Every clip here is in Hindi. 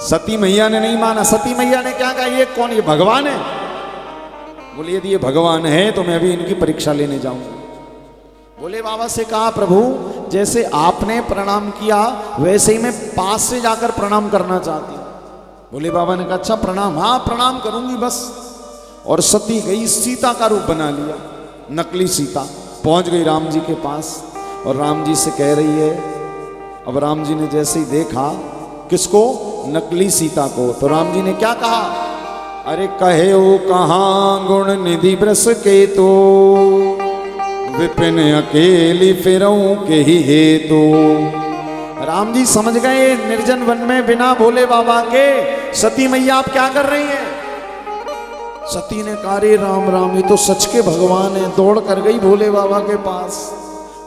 सती मैया ने नहीं माना। सती मैया ने क्या कहा, ये कौन, ये भगवान है? बोले यदि ये भगवान है तो मैं भी इनकी परीक्षा लेने जाऊंगा। भोले बाबा से कहा, प्रभु जैसे आपने प्रणाम किया वैसे ही मैं पास से जाकर प्रणाम करना चाहती हूँ। भोले बाबा ने कहा, अच्छा प्रणाम, हाँ प्रणाम करूंगी बस। और सती गई, सीता का रूप बना लिया, नकली सीता, पहुंच गई राम जी के पास और राम जी से कह रही है। अब राम जी ने जैसे ही देखा, किसको, नकली सीता को, तो राम जी ने क्या कहा, अरे कहे ओ कहाँ गुण निधि ब्रस के तो विपिन अकेली फिरऊं के ही हेतु। राम जी समझ गए निर्जन वन में बिना भोले बाबा के सती मैया आप क्या कर रही हैं। सती ने कहा, रे राम राम, ये तो सच के भगवान है। दौड़ कर गई भोले बाबा के पास।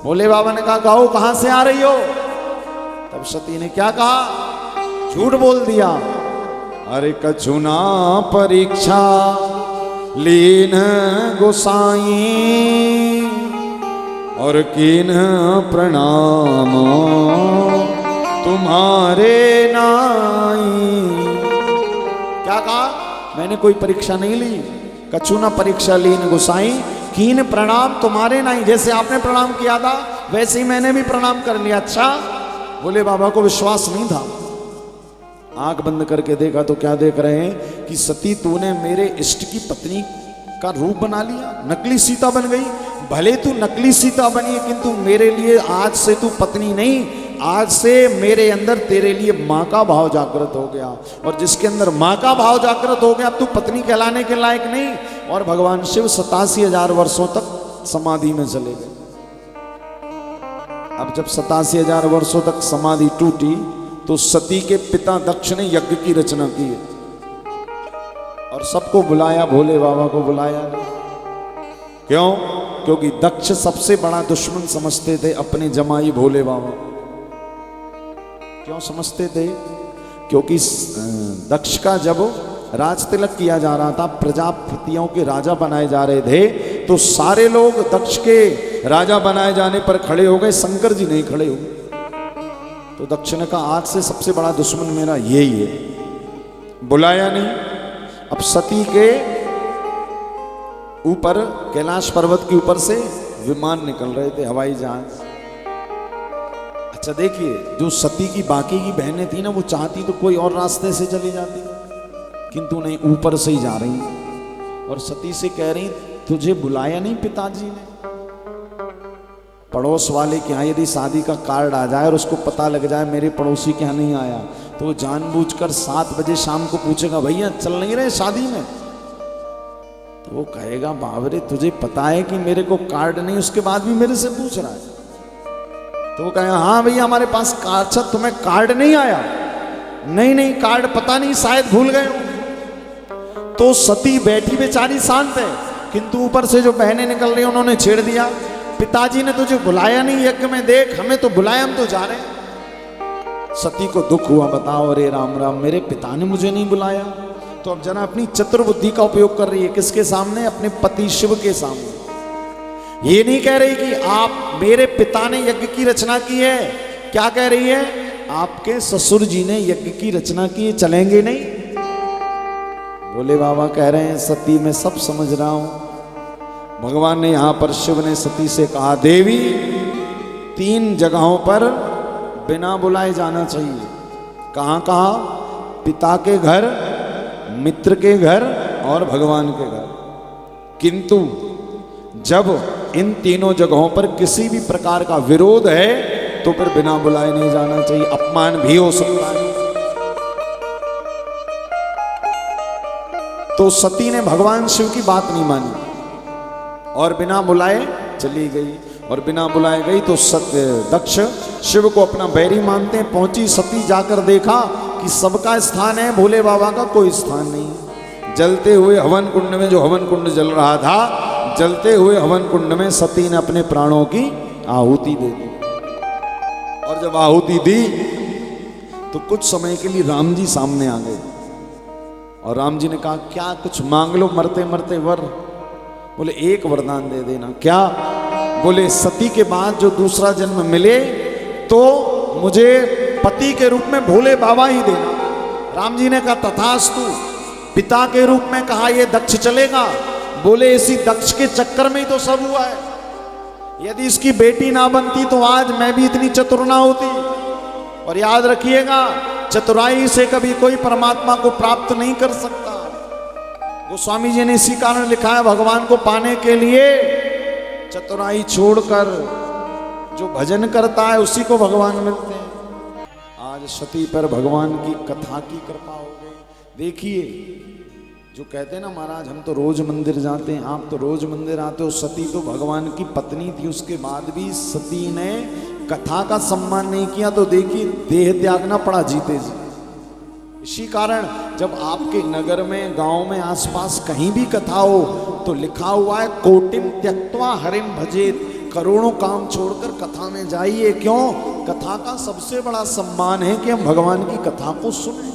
भोले बाबा ने कहा, कहो कहां से आ रही हो? तब सती ने क्या कहा, झूठ बोल दिया। अरे कछुना परीक्षा लीन गोसाई और कीन प्रणाम तुम्हारे नाई। क्या कहा, मैंने कोई परीक्षा नहीं ली, कछुना परीक्षा लीन गोसाई कीन प्रणाम तुम्हारे नाई। जैसे आपने प्रणाम किया था वैसे ही मैंने भी प्रणाम कर लिया। अच्छा, भोले बाबा को विश्वास नहीं था। आंख बंद करके देखा तो क्या देख रहे हैं कि सती तूने मेरे इष्ट की पत्नी का रूप बना लिया, नकली सीता बन गई। भले तू नकली सीता बनी किंतु मेरे लिए आज से तू पत्नी नहीं, आज से मेरे अंदर तेरे लिए माँ का भाव जागृत हो गया। और जिसके अंदर माँ का भाव जागृत हो गया, अब तू पत्नी कहलाने के लायक नहीं। और भगवान शिव 87,000 वर्षों तक समाधि में चले गए। अब जब 87,000 वर्षों तक समाधि टूटी तो सती के पिता दक्ष ने यज्ञ की रचना की और सबको बुलाया, भोले बाबा को बुलाया नहीं। क्यों? क्योंकि दक्ष सबसे बड़ा दुश्मन समझते थे अपने जमाई भोले बाबा। क्यों समझते थे? क्योंकि दक्ष का जब राज तिलक किया जा रहा था, प्रजापतियों के राजा बनाए जा रहे थे, तो सारे लोग दक्ष के राजा बनाए जाने पर खड़े हो गए, शंकर जी नहीं खड़े हुए। तो दक्ष ने कहा, आज से सबसे बड़ा दुश्मन मेरा यही है, बुलाया नहीं। अब सती के ऊपर, कैलाश पर्वत के ऊपर से विमान निकल रहे थे, हवाई जहाज। अच्छा देखिए, जो सती की बाकी की बहनें थी ना, वो चाहती तो कोई और रास्ते से चली जाती, किंतु नहीं, ऊपर से ही जा रही। और सती से कह रही, तुझे बुलाया नहीं पिताजी ने? पड़ोस वाले के यहाँ यदि शादी का कार्ड आ जाए और उसको पता लग जाए मेरे पड़ोसी के यहाँ नहीं आया, तो वो जानबूझकर 7 बजे शाम को पूछेगा, भैया चल नहीं रहे शादी में? तो वो कहेगा, बाबरे तुझे पता है कि मेरे को कार्ड नहीं, उसके बाद भी मेरे से पूछ रहा है? तो वो कहेगा, हाँ भैया हमारे पास कार्ड। अच्छा तुम्हें कार्ड नहीं आया? नहीं नहीं, कार्ड पता नहीं, शायद भूल गए हो। तो सती बैठी बेचारी शांत है, किंतु ऊपर से जो बहनें निकल रही उन्होंने छेड़ दिया, पिताजी ने तुझे बुलाया नहीं यज्ञ में, देख हमें तो बुलाया, हम तो जा रहे हैं। सती को दुख हुआ, बताओ, अरे राम राम, मेरे पिता ने मुझे नहीं बुलाया। तो अब जना अपनी चतुर्बुद्धि का उपयोग कर रही है, किसके सामने? अपने पति शिव के सामने। ये नहीं कह रही कि आप, मेरे पिता ने यज्ञ की रचना की है। क्या कह रही है? आपके ससुर जी ने यज्ञ की रचना की है, चलेंगे नहीं? भोले बाबा कह रहे हैं, सती मैं सब समझ रहा हूं। भगवान ने यहां पर, शिव ने सती से कहा, देवी 3 जगहों पर बिना बुलाए जाना चाहिए। कहां कहां? पिता के घर, मित्र के घर और भगवान के घर। किंतु जब इन तीनों जगहों पर किसी भी प्रकार का विरोध है तो फिर बिना बुलाए नहीं जाना चाहिए, अपमान भी हो सकता है। तो सती ने भगवान शिव की बात नहीं मानी और बिना बुलाए चली गई। और बिना बुलाए गई तो दक्ष शिव को अपना बैरी मानते हैं। पहुंची सती, जाकर देखा कि सबका स्थान है, भोले बाबा का कोई स्थान नहीं। जलते हुए हवन कुंड में, जो हवन कुंड जल रहा था, जलते हुए हवन कुंड में सती ने अपने प्राणों की आहुति दे दी। और जब आहुति दी तो कुछ समय के लिए राम जी सामने आ गए और राम जी ने कहा, क्या कुछ मांग लो मरते मरते वर? बोले एक वरदान दे देना। क्या? बोले सती के बाद जो दूसरा जन्म मिले तो मुझे पति के रूप में भोले बाबा ही देना। राम जी ने कहा तथास्तु। पिता के रूप में कहा ये दक्ष चलेगा। बोले इसी दक्ष के चक्कर में ही तो सब हुआ है। यदि इसकी बेटी ना बनती तो आज मैं भी इतनी चतुर ना होती। और याद रखिएगा, चतुराई से कभी कोई परमात्मा को प्राप्त नहीं कर सकता। गोस्वामी जी ने इसी कारण लिखा है, भगवान को पाने के लिए चतुराई छोड़कर जो भजन करता है उसी को भगवान मिलते हैं। आज सती पर भगवान की कथा की कृपा हो गई। देखिए, जो कहते हैं ना महाराज हम तो रोज मंदिर जाते हैं, आप तो रोज मंदिर आते हो। सती तो भगवान की पत्नी थी, उसके बाद भी सती ने कथा का सम्मान नहीं किया तो देखिए देह त्यागना पड़ा जीते जी। इसी कारण जब आपके नगर में, गांव में, आसपास कहीं भी कथा हो तो लिखा हुआ है कोटिम त्यक्त्वा हरिम भजेत। करोड़ों काम छोड़कर कथा में जाइए। क्यों? कथा का सबसे बड़ा सम्मान है कि हम भगवान की कथा को सुने।